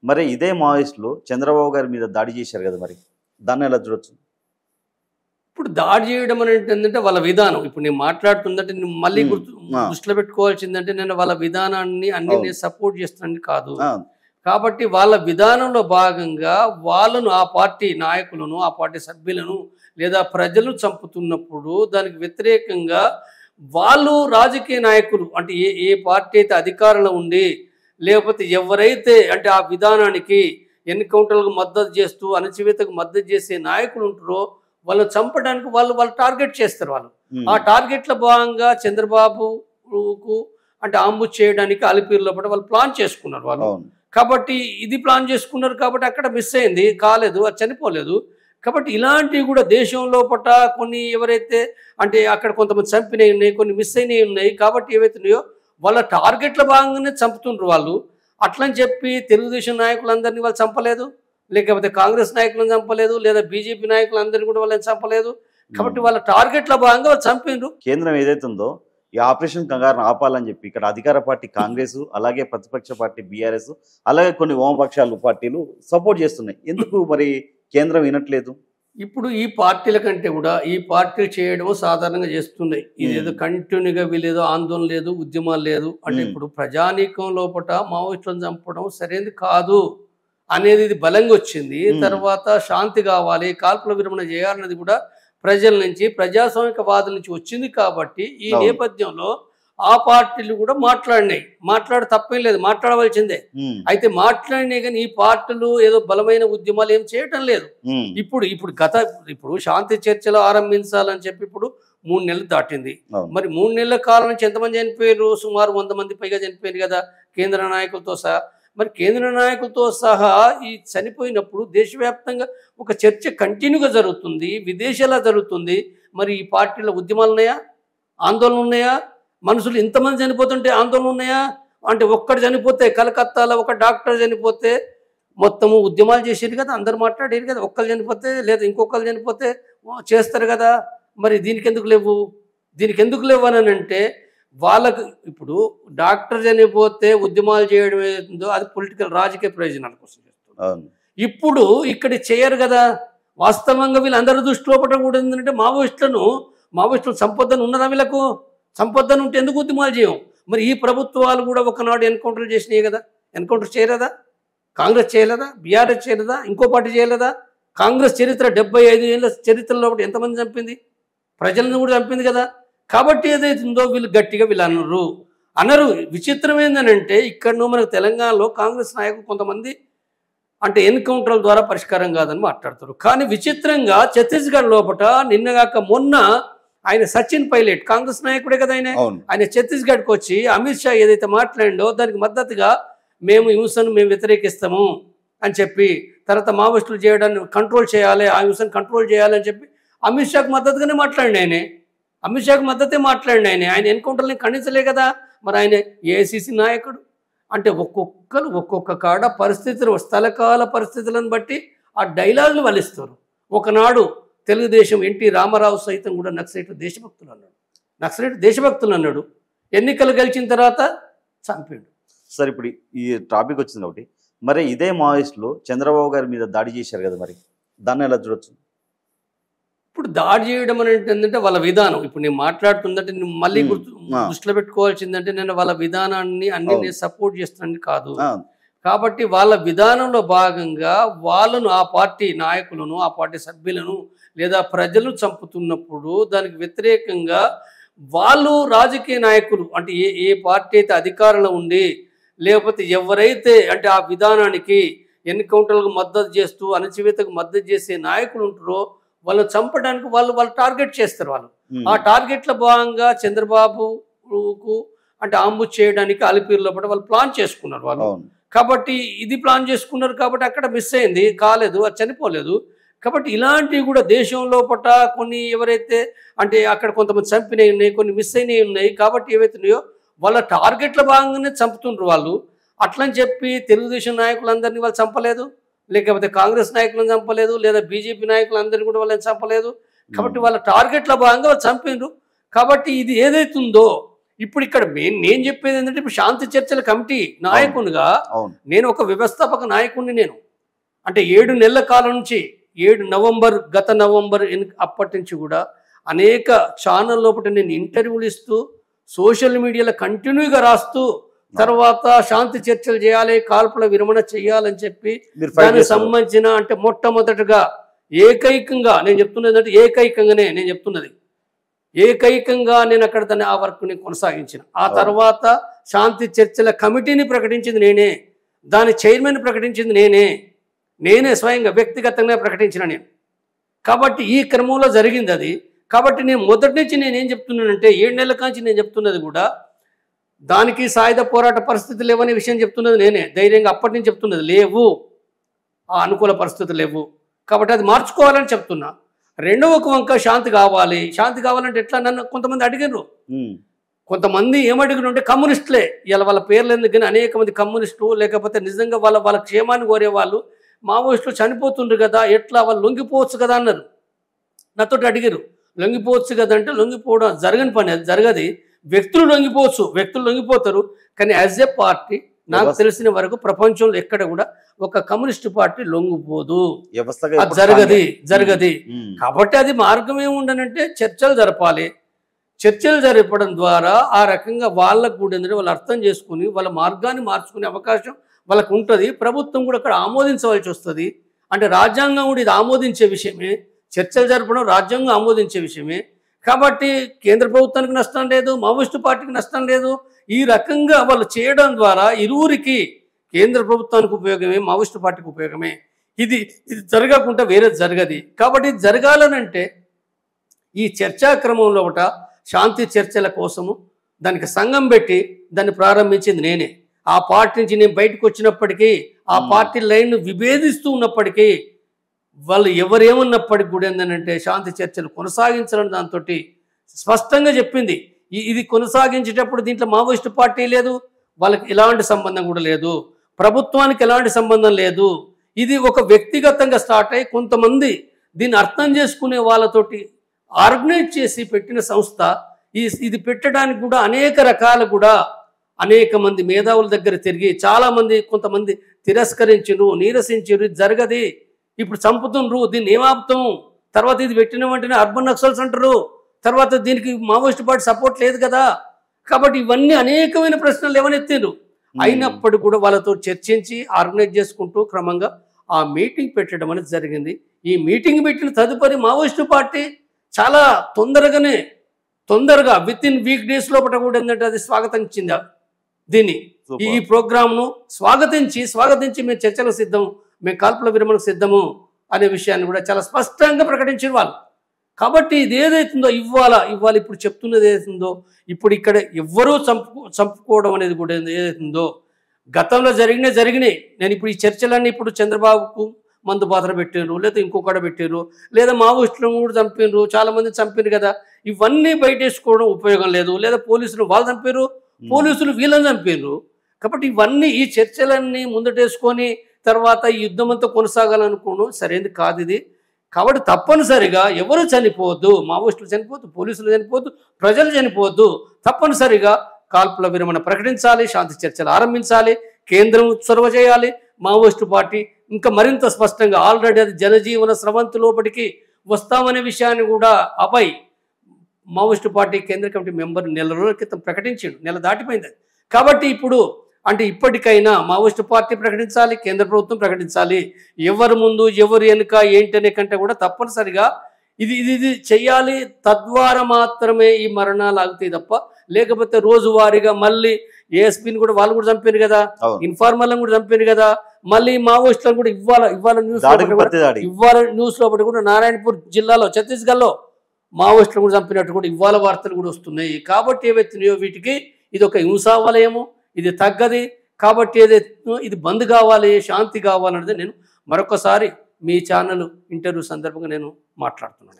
మరి ఇదే మావోయిస్టులు చంద్రబాబు గారి మీద దాడి చేశారు కదా, మరి దాన్ని ఎలా చూడొచ్చు? ఇప్పుడు దాడి చేయడం అని ఏంటంటే వాళ్ళ విధానం. ఇప్పుడు నేను మాట్లాడుతుందంటే నేను మళ్ళీ దృష్టిలో పెట్టుకోవాల్సిందంటే నేను వాళ్ళ విధానాన్ని అన్ని నేను సపోర్ట్ చేస్తున్నాను కాదు. కాబట్టి వాళ్ళ విధానంలో భాగంగా వాళ్ళను ఆ పార్టీ నాయకులను ఆ పార్టీ సభ్యులను లేదా ప్రజలు చంపుతున్నప్పుడు దానికి వ్యతిరేకంగా వాళ్ళు రాజకీయ నాయకులు అంటే ఏ పార్టీ అయితే అధికారంలో ఉండి లేకపోతే ఎవరైతే అంటే ఆ విధానానికి ఎన్కౌంటర్లకు మద్దతు చేస్తూ అణచివేతకు మద్దతు చేసే నాయకులు ఉంటారో వాళ్ళు చంపడానికి వాళ్ళు టార్గెట్ చేస్తారు. వాళ్ళు ఆ టార్గెట్లో భాగంగా చంద్రబాబుకు అంటే ఆంబుష్ చేయడానికి అలిపిరి లోపల వాళ్ళు ప్లాన్ చేసుకున్నారు వాళ్ళు. కాబట్టి ఇది ప్లాన్ చేసుకున్నారు కాబట్టి అక్కడ మిస్ అయింది, కాలేదు, అది చనిపోలేదు. కాబట్టి ఇలాంటివి కూడా దేశం లోపల కొన్ని ఎవరైతే అంటే అక్కడ కొంతమంది చంపినవి ఉన్నాయి, కొన్ని మిస్ అయినవి ఉన్నాయి. కాబట్టి ఏవైతున్నాయో వాళ్ళ టార్గెట్ల భాగంగానే చంపుతుండ్రు వాళ్ళు. అట్లని చెప్పి తెలుగుదేశం నాయకులందరినీ వాళ్ళు చంపలేదు, లేకపోతే కాంగ్రెస్ నాయకులను చంపలేదు, లేదా బీజేపీ నాయకులందరినీ కూడా వాళ్ళని చంపలేదు. కాబట్టి వాళ్ళ టార్గెట్ల భాగంగా వాళ్ళు చంపిండ్రు. కేంద్రం ఏదైతే ఉందో ఈ ఆపరేషన్ కంగారును ఆపాలని చెప్పి ఇక్కడ అధికార పార్టీ కాంగ్రెస్, అలాగే ప్రతిపక్ష పార్టీ బీఆర్ఎస్, అలాగే కొన్ని వామపక్షాలు పార్టీలు సపోర్ట్ చేస్తున్నాయి. ఎందుకు మరి కేంద్రం వినట్లేదు? ఇప్పుడు ఈ పార్టీల కంటే కూడా ఈ పార్టీలు చేయడం సాధారణంగా చేస్తున్నాయి. ఇదేదో కంటిన్యూగా వీళ్ళేదో ఆందోళన లేదు, ఉద్యమాలు లేదు అంటే ఇప్పుడు ప్రజానీకం లోపల మావోయిస్టులను చంపడం సరైనది కాదు అనేది ఇది బలంగా వచ్చింది. తర్వాత శాంతి కావాలి, కాల్పుల విరమణ చేయాలన్నది కూడా ప్రజల నుంచి ప్రజాస్వామికవాదుల నుంచి వచ్చింది. కాబట్టి ఈ నేపథ్యంలో ఆ పార్టీలు కూడా మాట్లాడి తప్పేం లేదు, మాట్లాడవలసిందే. అయితే మాట్లాడినాయి కానీ ఈ పార్టీలు ఏదో బలమైన ఉద్యమాలు ఏం చేయటం లేదు. ఇప్పుడు శాంతి చర్చలు ఆరంభించాలని చెప్పి ఇప్పుడు 3 నెలలు దాటింది. మరి 3 నెలల కాలం నుంచి ఎంతమంది చనిపోయారు? సుమారు 100 మంది పైగా చనిపోయారు కదా కేంద్ర నాయకులతో సహా. మరి కేంద్ర నాయకులతో సహా ఈ చనిపోయినప్పుడు దేశవ్యాప్తంగా ఒక చర్చ కంటిన్యూగా జరుగుతుంది, విదేశాల్లో జరుగుతుంది. మరి ఈ పార్టీల ఉద్యమాలు ఉన్నాయా, ఆందోళన ఉన్నాయా? మనుషులు ఇంతమంది చనిపోతుంటే ఆందోళన ఉన్నాయా? అంటే ఒక్కడు చనిపోతే కలకత్తాలో ఒక డాక్టర్ చనిపోతే మొత్తము ఉద్యమాలు చేసేది కదా, అందరు మాట్లాడేది కదా. ఒక్కరు చనిపోతే లేదా ఇంకొకరు చనిపోతే చేస్తారు కదా. మరి దీనికి ఎందుకు లేవు అని అంటే వాళ్ళకు ఇప్పుడు డాక్టర్ చనిపోతే ఉద్యమాలు చేయడం ఏదో అది పొలిటికల్ రాజకీయ ప్రయోజనాల కోసం చేస్తున్నారు. ఇప్పుడు ఇక్కడ చేయరు కదా. వాస్తవంగా వీళ్ళందరూ దృష్టిలో పట్టడం కూడా ఏంటంటే మావోయిస్టులు సంపదను ఉన్నదా? వీళ్ళకు సంపదను ఉంటే ఎందుకు ఉద్యమాలు చేయం? మరి ఈ ప్రభుత్వాలు కూడా ఒకనాడు ఎన్కౌంటర్లు చేసినాయి కదా. ఎన్కౌంటర్ చేయలేదా? కాంగ్రెస్ చేయలేదా? బీఆర్ఎస్ చేయలేదా? ఇంకో పార్టీ చేయలేదా? కాంగ్రెస్ చరిత్ర 75 ఏళ్ళ చరిత్రలో ఎంతమంది చంపింది? ప్రజలను కూడా చంపింది కదా. కాబట్టి ఏదైతుందో వీళ్ళు గట్టిగా వీళ్ళు అనరు. విచిత్రం ఏంటంటే ఇక్కడ మనకు తెలంగాణలో కాంగ్రెస్ నాయకులు కొంతమంది అంటే ఎన్కౌంటర్ల ద్వారా పరిష్కారం కాదని మాట్లాడతారు. కానీ విచిత్రంగా ఛత్తీస్గఢ్ లోపల నిన్నగాక మొన్న ఆయన సచిన్ పైలట్ కాంగ్రెస్ నాయకుడే కదా, ఆయన ఛత్తీస్గఢ్కి వచ్చి అమిత్ షా ఏదైతే మాట్లాడిండో దానికి మద్దతుగా మేము హింసను వ్యతిరేకిస్తాము అని చెప్పి, తర్వాత మావోయిస్టులు చేయడాన్ని కంట్రోల్ చేయాలి, ఆ హింసను కంట్రోల్ చేయాలి అని చెప్పి అమిత్ షాకు మద్దతుగానే మాట్లాడిన అమిత్ షాకు మద్దతే మాట్లాడిన ఆయన ఎన్కౌంటర్ని ఖండించలే కదా. మరి ఆయన ఏఐసిసి నాయకుడు అంటే ఒక్కొక్క కాడ పరిస్థితులు స్థలకాల పరిస్థితులను బట్టి ఆ డైలాగులు వలిస్తారు. ఒకనాడు తెలుగుదేశం ఎన్టీ రామారావు సైతం కూడా నక్సలైట్ దేశభక్తులు అన్నాడు. ఎన్నికలు గెలిచిన తర్వాత చంపాడు. సార్ ఇప్పుడు ఈ టాపిక్ వచ్చింది ఒకటి, మరి ఇదే మావోయిస్టులు చంద్రబాబు గారి మీద దాడి చేశారు కదా, మరి దాన్ని ఎలా చూడొచ్చు? ఇప్పుడు దాడి చేయడం అని ఏంటంటే వాళ్ళ విధానం. ఇప్పుడు నేను మాట్లాడుతుందంటే నేను మళ్ళీ దృష్టిలో పెట్టుకోవాల్సిందంటే నేను వాళ్ళ విధానాన్ని అన్ని నేను సపోర్ట్ చేస్తున్నాను కాదు. కాబట్టి వాళ్ళ విధానంలో భాగంగా వాళ్ళను ఆ పార్టీ నాయకులను ఆ పార్టీ సభ్యులను లేదా ప్రజలు చంపుతున్నప్పుడు దానికి వ్యతిరేకంగా వాళ్ళు రాజకీయ నాయకులు అంటే ఏ పార్టీ అయితే అధికారంలో ఉండి లేకపోతే ఎవరైతే అంటే ఆ విధానానికి ఎన్కౌంటర్లకు మద్దతు చేస్తూ అణచివేతకు మద్దతు చేసే నాయకులు ఉంటారో వాళ్ళు చంపడానికి వాళ్ళు టార్గెట్ చేస్తారు. వాళ్ళు ఆ టార్గెట్ల భాగంగా చంద్రబాబుకు అంటే ఆంబుష్ చేయడానికి అలిపిరి లోపల వాళ్ళు ప్లాన్ చేసుకున్నారు వాళ్ళు. కాబట్టి ఇది ప్లాన్ చేసుకున్నారు కాబట్టి అక్కడ మిస్ అయింది, కాలేదు, అది చనిపోలేదు. కాబట్టి ఇలాంటివి కూడా దేశం లోపల కొన్ని ఎవరైతే అంటే అక్కడ కొంతమంది చంపినవి ఉన్నాయి, కొన్ని మిస్ అయినవి ఉన్నాయి. కాబట్టి ఏవైతున్నాయో వాళ్ళ టార్గెట్ల భాగంగానే చంపుతుండ్రు వాళ్ళు. అట్లని చెప్పి తెలుగుదేశం నాయకులందరినీ వాళ్ళు చంపలేదు, లేకపోతే కాంగ్రెస్ నాయకులను చంపలేదు, లేదా బీజేపీ నాయకులందరినీ కూడా వాళ్ళని చంపలేదు. కాబట్టి వాళ్ళ టార్గెట్ల భాగంగా వాళ్ళు చంపిండ్రు. కాబట్టి ఇది ఏదైతుందో ఇప్పుడు ఇక్కడ నేను చెప్పేది ఏంటంటే ఇప్పుడు శాంతి చర్చల కమిటీ నాయకునిగా నేను ఒక వ్యవస్థాపక నాయకుడిని. నేను అంటే 7 నెలల కాలం నుంచి 7 నవంబర్ గత నవంబర్ అప్పటి నుంచి కూడా అనేక ఛానల్ లోపల నేను ఇంటర్వ్యూలు ఇస్తూ సోషల్ మీడియాలో కంటిన్యూగా రాస్తూ తర్వాత శాంతి చర్చలు చేయాలి, కాల్పుల విరమణ చేయాలని చెప్పి దానికి సంబంధించిన అంటే మొట్టమొదటిగా ఏకైకంగా నేను చెప్తున్నది అంటే ఏకైకంగా నేను అక్కడ దాన్ని ఆ వర్క్ని కొనసాగించిన. ఆ తర్వాత శాంతి చర్చల కమిటీని ప్రకటించింది నేనే, దాని చైర్మన్ ప్రకటించింది నేనే స్వయంగా వ్యక్తిగతంగా ప్రకటించిన నేను. కాబట్టి ఈ క్రమంలో జరిగింది అది. కాబట్టి నేను మొదటి నుంచి నేనేం చెప్తున్నానంటే 7 నెలల కాంచి నేను చెప్తున్నది కూడా దానికి సాయుధ పోరాట పరిస్థితులు లేవనే విషయం చెప్తున్నది నేనే. ధైర్యంగా అప్పటి నుంచి చెప్తున్నది లేవు, ఆ అనుకూల పరిస్థితులు లేవు, కాబట్టి అది మార్చుకోవాలని చెప్తున్నా. రెండవ వంక శాంతి కావాలంటే ఎట్లా నన్ను కొంతమంది అడిగారు. కొంతమంది ఏమడిగిన అంటే కమ్యూనిస్టులే, ఇలా వాళ్ళ పేర్లు ఎందుకు కానీ అనేక మంది కమ్యూనిస్టు లేకపోతే నిజంగా వాళ్ళ క్షేమాన్ని కోరే వాళ్ళు మావోయిస్టులు చనిపోతుండ్రు కదా, ఎట్లా వాళ్ళు లొంగిపోవచ్చు కదా అన్నారు. నాతోటి అడిగారు లొంగిపోవచ్చు కదా అంటే లొంగిపోవడం జరగని పని, అది జరగది. వ్యక్తులు లొంగిపోతారు కానీ యాజ్ ఏ పార్టీ నాకు తెలిసిన వరకు ప్రపంచంలో ఎక్కడ కూడా ఒక కమ్యూనిస్ట్ పార్టీ లొంగిపోదు, అది జరగది. కాబట్టి అది మార్గం ఏముండనంటే చర్చలు జరపాలి. చర్చలు జరపడం ద్వారా ఆ రకంగా వాళ్ళకు కూడా ఏంటంటే వాళ్ళు అర్థం చేసుకుని వాళ్ళ మార్గాన్ని మార్చుకునే అవకాశం వాళ్ళకు ఉంటుంది. ప్రభుత్వం కూడా అక్కడ ఆమోదించవలసి వస్తుంది. అంటే రాజ్యాంగం కూడా ఇది ఆమోదించే విషయమే, చర్చలు జరపడం రాజ్యాంగం ఆమోదించే విషయమే. కాబట్టి కేంద్ర ప్రభుత్వానికి నష్టం లేదు, మావోయిస్టు పార్టీకి నష్టం లేదు. ఈ రకంగా వాళ్ళు చేయడం ద్వారా ఇరువురికి, కేంద్ర ప్రభుత్వానికి ఉపయోగమే, మావోయిస్టు పార్టీకి ఉపయోగమే. ఇది జరగకుండా వేరే జరగది. కాబట్టి ఇది జరగాలనంటే ఈ చర్చా క్రమంలో ఒకట శాంతి చర్చల కోసము దానికి సంఘం పెట్టి దాన్ని ప్రారంభించింది నేనే. ఆ పార్టీ నుంచి నేను బయటకు వచ్చినప్పటికీ ఆ పార్టీ లైన్ను విభేదిస్తూ ఉన్నప్పటికీ వాళ్ళు ఎవరేమన్నప్పటికి కూడా ఏంటంటే శాంతి చర్చలు కొనసాగించాలని దాంతో స్పష్టంగా చెప్పింది. ఇది కొనసాగించేటప్పుడు దీంట్లో మావోయిస్టు పార్టీ లేదు, వాళ్ళకి ఎలాంటి సంబంధం కూడా లేదు, ప్రభుత్వానికి ఎలాంటి సంబంధం లేదు. ఇది ఒక వ్యక్తిగతంగా స్టార్ట్ అయ్యి కొంతమంది దీన్ని అర్థం చేసుకునే వాళ్ళతోటి ఆర్గనైజ్ చేసి పెట్టిన సంస్థ. ఇది పెట్టడానికి కూడా అనేక రకాలు కూడా అనేక మంది మేధావుల దగ్గర తిరిగి చాలామంది కొంతమంది తిరస్కరించరు, నీరసించరు, ఇది జరగది, ఇప్పుడు చంపుతుండ్రు, దీన్ని ఏమాపుతాం, తర్వాత ఇది పెట్టిన వెంటనే అర్బన్ నక్సల్స్ అంటారు, తర్వాత దీనికి మావోయిస్ట్ పార్టీ సపోర్ట్ లేదు కదా. కాబట్టి ఇవన్నీ అనేకమైన ప్రశ్నలు ఏమనెత్తారు. అయినప్పుడు కూడా వాళ్ళతో చర్చించి ఆర్గనైజ్ చేసుకుంటూ క్రమంగా ఆ మీటింగ్ పెట్టడం అనేది జరిగింది. ఈ మీటింగ్ పెట్టిన తదుపరి మావోయిస్టు పార్టీ చాలా తొందరగా విత్ ఇన్ వీక్ డేస్ లోపల కూడా ఏంటంటే అది స్వాగతించింది. దీన్ని ఈ ప్రోగ్రామ్ను స్వాగతించి మేము చర్చలకు సిద్ధం, మేము కాల్పుల విరమణకు సిద్ధము అనే విషయాన్ని కూడా చాలా స్పష్టంగా ప్రకటించిన వాళ్ళు. కాబట్టి ఇది ఏదైతుందో ఇవాళ ఇప్పుడు చెప్తున్నది ఏదైతుందో, ఇప్పుడు ఇక్కడ ఎవ్వరూ చంపుకోవడం అనేది కూడా ఏదైతుందో గతంలో జరిగినాయి. నేను ఇప్పుడు ఈ చర్చలన్నీ ఇప్పుడు చంద్రబాబుకు మందు పాత్ర పెట్టారు, లేదా ఇంకొకటి పెట్టారు, లేదా మావోయిస్టులను కూడా చంపారు, చాలా మంది చంపారు కదా. ఇవన్నీ బయటేసుకోవడం ఉపయోగం లేదు. లేదా పోలీసులు వాళ్ళు చంపారు, పోలీసులు వీళ్ళని చంపారు. కాబట్టి ఇవన్నీ ఈ చర్చలన్నీ ముందటేసుకొని తర్వాత ఈ యుద్ధం అంతా కొనసాగాలనుకోవడం సరైనది కాదు ఇది. కాబట్టి తప్పనిసరిగా ఎవరు చనిపోవద్దు, మావోయిస్టులు చనిపోవద్దు, పోలీసులు చనిపోవద్దు, ప్రజలు చనిపోవద్దు. తప్పనిసరిగా కాల్పుల విరమణ ప్రకటించాలి, శాంతి చర్చలు ఆరంభించాలి, కేంద్రం చొరవ చేయాలి, మావోయిస్టు పార్టీ ఇంకా మరింత స్పష్టంగా ఆల్రెడీ అది జనజీవన స్రవంతి లోపలికి వస్తామనే విషయాన్ని కూడా అపై మావోయిస్టు పార్టీ కేంద్ర కమిటీ మెంబర్ నెల రోజుల క్రితం ప్రకటించాడు, నెల దాటిపోయింది. కాబట్టి ఇప్పుడు అంటే ఇప్పటికైనా మావోయిస్టు పార్టీ ప్రకటించాలి, కేంద్ర ప్రభుత్వం ప్రకటించాలి. ఎవరు ముందు ఎవరు వెనుక ఏంటనే కంటే కూడా తప్పనిసరిగా ఇది చెయ్యాలి. తద్వారా మాత్రమే ఈ మరణాలు ఆగుతాయి తప్ప లేకపోతే రోజువారీగా మళ్ళీ ఏఎస్పీని కూడా వాళ్ళు కూడా చంపారు కదా, ఇన్ఫార్మర్లను కూడా చంపారు కదా, మళ్ళీ మావోయిస్టులను కూడా ఇవాళ న్యూస్ లోపల కూడా నారాయణపూర్ జిల్లాలో ఛత్తీస్గఢ్లో మావోయిస్టులను కూడా చంపినట్టు కూడా ఇవాళ వార్తలు కూడా వస్తున్నాయి. కాబట్టి ఏవైతున్నాయో వీటికి ఇది ఒక హింసా వలయము, ఇది తగ్గది. కాబట్టి ఏదైతే ఇది బంద్ కావాలి, శాంతి కావాలన్నది నేను మరొకసారి మీ ఛానల్ ఇంటర్వ్యూ సందర్భంగా నేను మాట్లాడుతున్నాను.